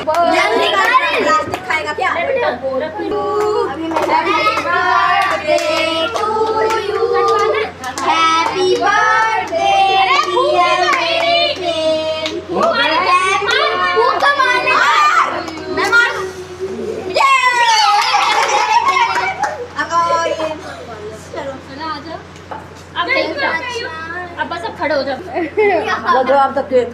Plastic खाएगा क्या? Happy birthday to you, happy birthday dear बेटे। मैं मारूं? ये अब बस अब खड़े हो जाओ। अब तो केक